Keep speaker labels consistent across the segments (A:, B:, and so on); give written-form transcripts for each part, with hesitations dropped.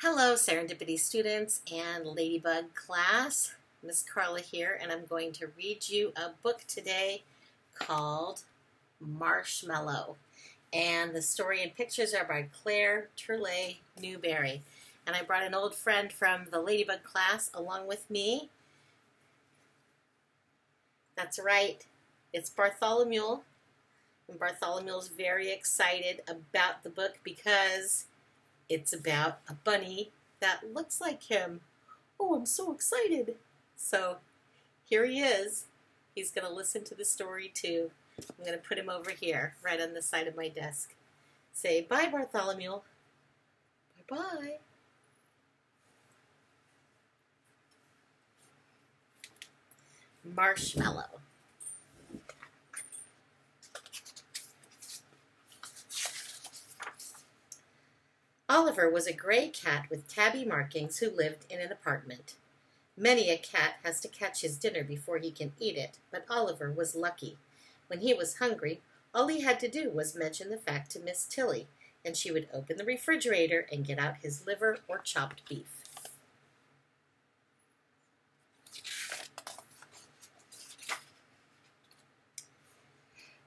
A: Hello, Serendipity students and Ladybug class. Miss Carla here, and I'm going to read you a book today called Marshmallow. And the story and pictures are by Clare Turlay Newberry. And I brought an old friend from the Ladybug class along with me. That's right, it's Bartholomew. And Bartholomew is very excited about the book because it's about a bunny that looks like him. Oh, I'm so excited. So here he is. He's going to listen to the story too. I'm going to put him over here, right on the side of my desk. Say, bye, Bartholomew. Bye-bye. Marshmallow. Oliver was a gray cat with tabby markings who lived in an apartment. Many a cat has to catch his dinner before he can eat it, but Oliver was lucky. When he was hungry, all he had to do was mention the fact to Miss Tilly, and she would open the refrigerator and get out his liver or chopped beef.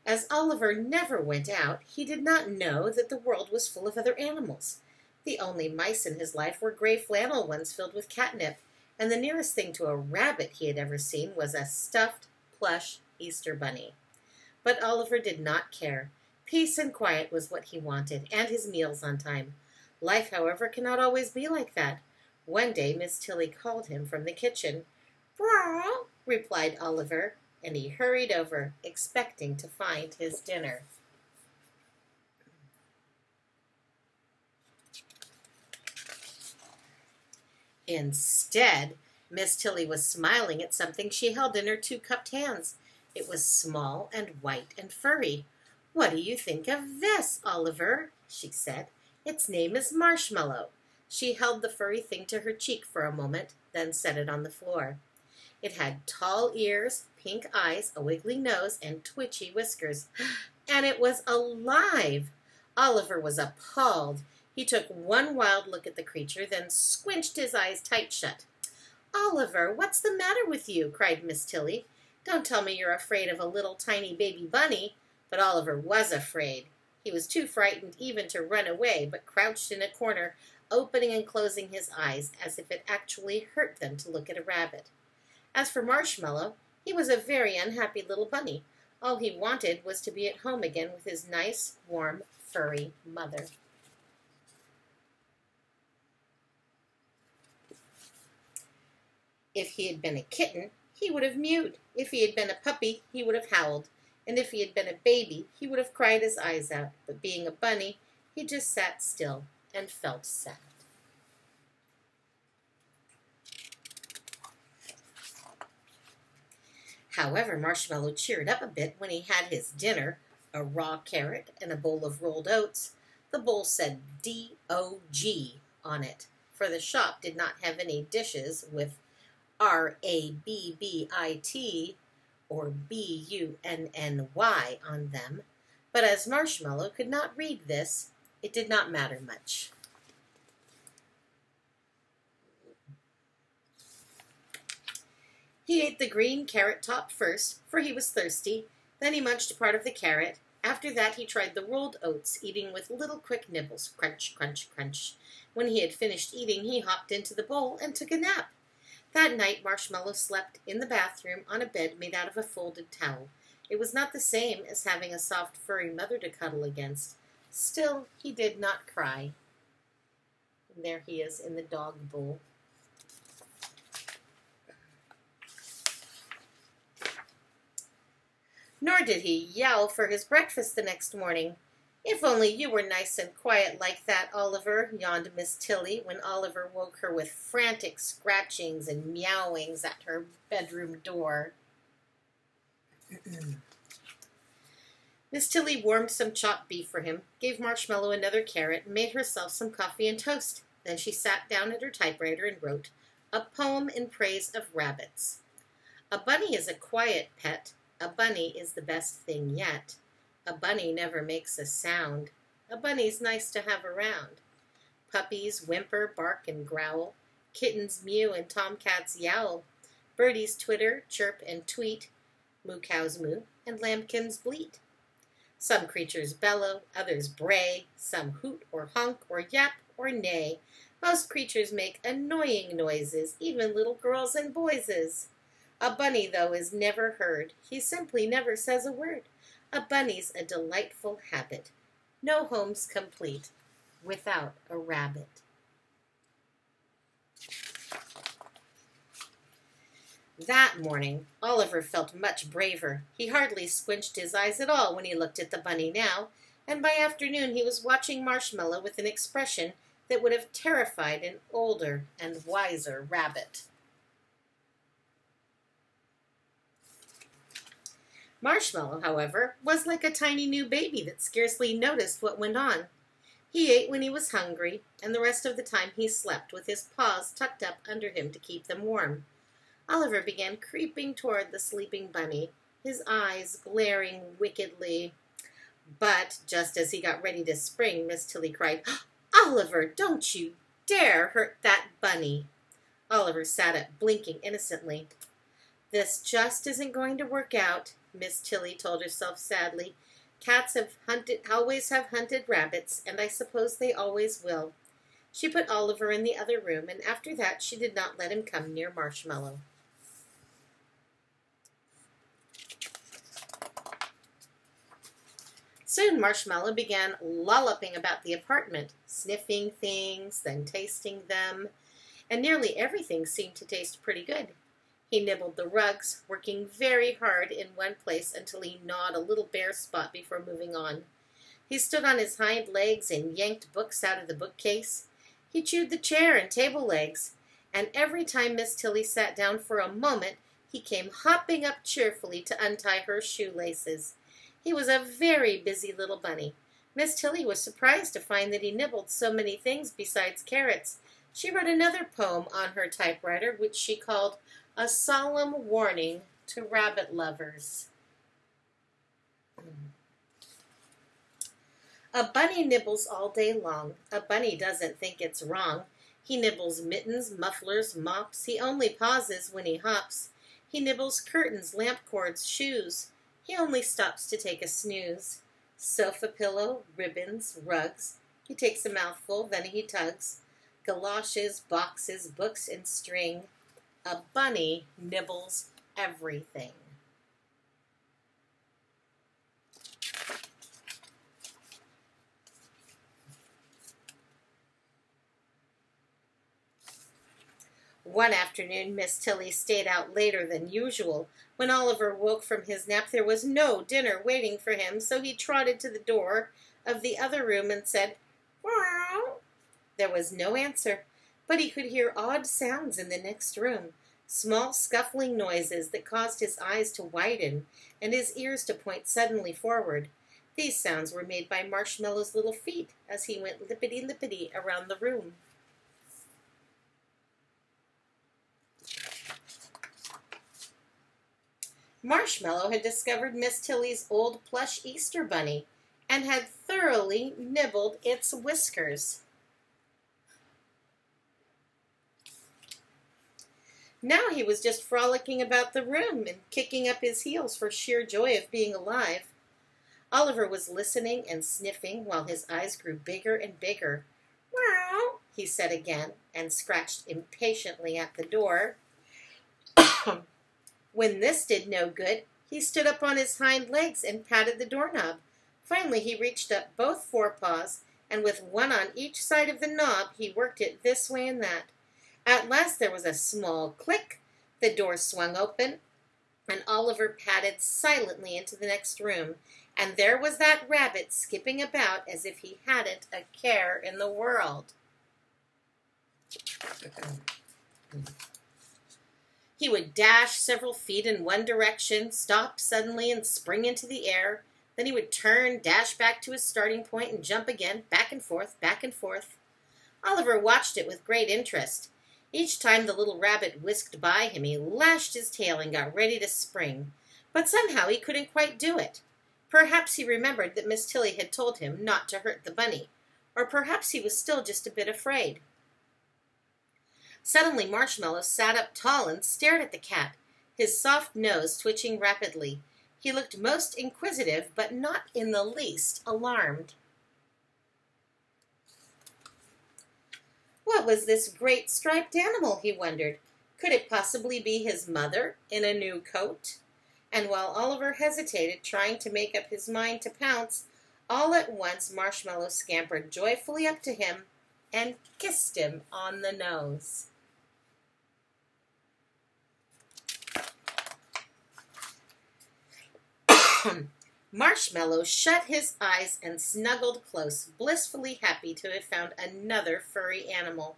A: As Oliver never went out, he did not know that the world was full of other animals. The only mice in his life were gray flannel ones filled with catnip, and the nearest thing to a rabbit he had ever seen was a stuffed, plush Easter bunny. But Oliver did not care. Peace and quiet was what he wanted, and his meals on time. Life, however, cannot always be like that. One day Miss Tilly called him from the kitchen. "Bra," replied Oliver, and he hurried over, expecting to find his dinner. Instead, Miss Tilly was smiling at something she held in her two cupped hands. It was small and white and furry. "What do you think of this, Oliver?" she said. "Its name is Marshmallow." She held the furry thing to her cheek for a moment, then set it on the floor. It had tall ears, pink eyes, a wiggly nose, and twitchy whiskers. And it was alive! Oliver was appalled. He took one wild look at the creature, then squinched his eyes tight shut. "Oliver, what's the matter with you?" cried Miss Tilly. "Don't tell me you're afraid of a little tiny baby bunny." But Oliver was afraid. He was too frightened even to run away, but crouched in a corner, opening and closing his eyes as if it actually hurt them to look at a rabbit. As for Marshmallow, he was a very unhappy little bunny. All he wanted was to be at home again with his nice, warm, furry mother. If he had been a kitten, he would have mewed. If he had been a puppy, he would have howled. And if he had been a baby, he would have cried his eyes out. But being a bunny, he just sat still and felt sad. However, Marshmallow cheered up a bit when he had his dinner, a raw carrot and a bowl of rolled oats. The bowl said D-O-G on it, for the shop did not have any dishes with R-A-B-B-I-T or B-U-N-N-Y on them. But as Marshmallow could not read this, it did not matter much. He ate the green carrot top first, for he was thirsty. Then he munched part of the carrot. After that he tried the rolled oats, eating with little quick nibbles, crunch, crunch, crunch. When he had finished eating, he hopped into the bowl and took a nap. That night Marshmallow slept in the bathroom on a bed made out of a folded towel. It was not the same as having a soft, furry mother to cuddle against. Still, he did not cry. And there he is in the dog bowl. Nor did he yowl for his breakfast the next morning. "If only you were nice and quiet like that, Oliver," yawned Miss Tilly when Oliver woke her with frantic scratchings and meowings at her bedroom door. Miss Tilly warmed some chopped beef for him, gave Marshmallow another carrot, and made herself some coffee and toast. Then she sat down at her typewriter and wrote, "A poem in praise of rabbits." A bunny is a quiet pet. A bunny is the best thing yet. A bunny never makes a sound. A bunny's nice to have around. Puppies whimper, bark, and growl. Kittens mew and tomcats yowl. Birdies twitter, chirp, and tweet. Moo cows moo, and lambkins bleat. Some creatures bellow, others bray. Some hoot or honk or yap or neigh. Most creatures make annoying noises, even little girls and boyses. A bunny, though, is never heard. He simply never says a word. A bunny's a delightful habit. No home's complete without a rabbit. That morning, Oliver felt much braver. He hardly squinched his eyes at all when he looked at the bunny now, and by afternoon he was watching Marshmallow with an expression that would have terrified an older and wiser rabbit. Marshmallow, however, was like a tiny new baby that scarcely noticed what went on. He ate when he was hungry, and the rest of the time he slept with his paws tucked up under him to keep them warm. Oliver began creeping toward the sleeping bunny, his eyes glaring wickedly. But just as he got ready to spring, Miss Tilly cried, "Oliver, don't you dare hurt that bunny!" Oliver sat up, blinking innocently. "This just isn't going to work out," Miss Tilly told herself sadly. "Cats always have hunted rabbits, and I suppose they always will." She put Oliver in the other room, and after that she did not let him come near Marshmallow. Soon Marshmallow began lolloping about the apartment, sniffing things, then tasting them, and nearly everything seemed to taste pretty good. He nibbled the rugs, working very hard in one place until he gnawed a little bare spot before moving on. He stood on his hind legs and yanked books out of the bookcase. He chewed the chair and table legs, and every time Miss Tilly sat down for a moment, he came hopping up cheerfully to untie her shoelaces. He was a very busy little bunny. Miss Tilly was surprised to find that he nibbled so many things besides carrots. She wrote another poem on her typewriter, which she called "A Solemn Warning to Rabbit Lovers." A bunny nibbles all day long. A bunny doesn't think it's wrong. He nibbles mittens, mufflers, mops. He only pauses when he hops. He nibbles curtains, lamp cords, shoes. He only stops to take a snooze. Sofa pillow, ribbons, rugs. He takes a mouthful, then he tugs. Galoshes, boxes, books, and string. A bunny nibbles everything. One afternoon, Miss Tilly stayed out later than usual. When Oliver woke from his nap, there was no dinner waiting for him, so he trotted to the door of the other room and said, "Meow." There was no answer, but he could hear odd sounds in the next room, small scuffling noises that caused his eyes to widen and his ears to point suddenly forward. These sounds were made by Marshmallow's little feet as he went lippity-lippity around the room. Marshmallow had discovered Miss Tilly's old plush Easter bunny and had thoroughly nibbled its whiskers. Now he was just frolicking about the room and kicking up his heels for sheer joy of being alive. Oliver was listening and sniffing while his eyes grew bigger and bigger. "Meow," he said again, and scratched impatiently at the door. When this did no good, he stood up on his hind legs and patted the doorknob. Finally, he reached up both forepaws, and with one on each side of the knob, he worked it this way and that. At last there was a small click, the door swung open, and Oliver padded silently into the next room, and there was that rabbit skipping about as if he hadn't a care in the world. He would dash several feet in one direction, stop suddenly and spring into the air. Then he would turn, dash back to his starting point, and jump again, back and forth, back and forth. Oliver watched it with great interest. Each time the little rabbit whisked by him, he lashed his tail and got ready to spring. But somehow he couldn't quite do it. Perhaps he remembered that Miss Tilly had told him not to hurt the bunny. or perhaps he was still just a bit afraid. Suddenly Marshmallow sat up tall and stared at the cat, his soft nose twitching rapidly. He looked most inquisitive, but not in the least alarmed. What was this great striped animal, he wondered. Could it possibly be his mother in a new coat? And while Oliver hesitated, trying to make up his mind to pounce, all at once Marshmallow scampered joyfully up to him and kissed him on the nose. Marshmallow shut his eyes and snuggled close, blissfully happy to have found another furry animal.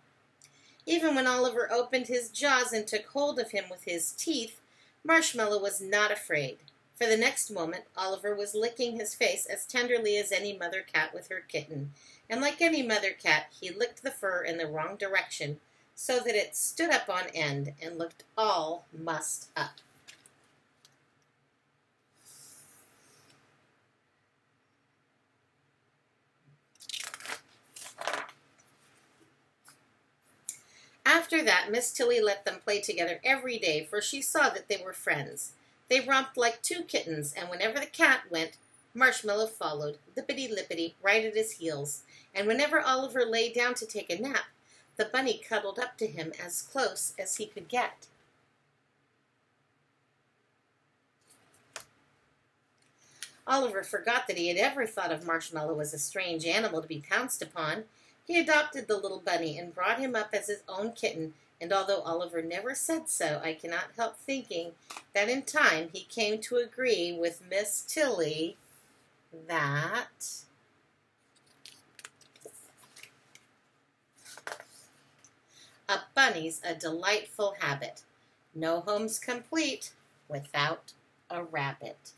A: Even when Oliver opened his jaws and took hold of him with his teeth, Marshmallow was not afraid. For the next moment, Oliver was licking his face as tenderly as any mother cat with her kitten, and like any mother cat, he licked the fur in the wrong direction, so that it stood up on end and looked all mussed up. After that, Miss Tilly let them play together every day, for she saw that they were friends. They romped like two kittens, and whenever the cat went, Marshmallow followed, lippity-lippity, right at his heels. And whenever Oliver lay down to take a nap, the bunny cuddled up to him as close as he could get. Oliver forgot that he had ever thought of Marshmallow as a strange animal to be pounced upon. He adopted the little bunny and brought him up as his own kitten, and although Oliver never said so, I cannot help thinking that in time he came to agree with Miss Tilly that a bunny's a delightful habit. No home's complete without a rabbit.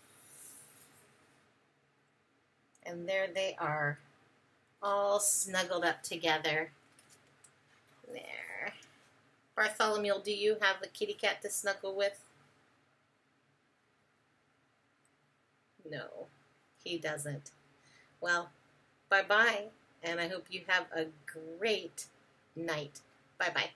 A: And there they are, all snuggled up together. There. Bartholomew, do you have a kitty cat to snuggle with? No, he doesn't. Well, bye-bye, and I hope you have a great night. Bye-bye.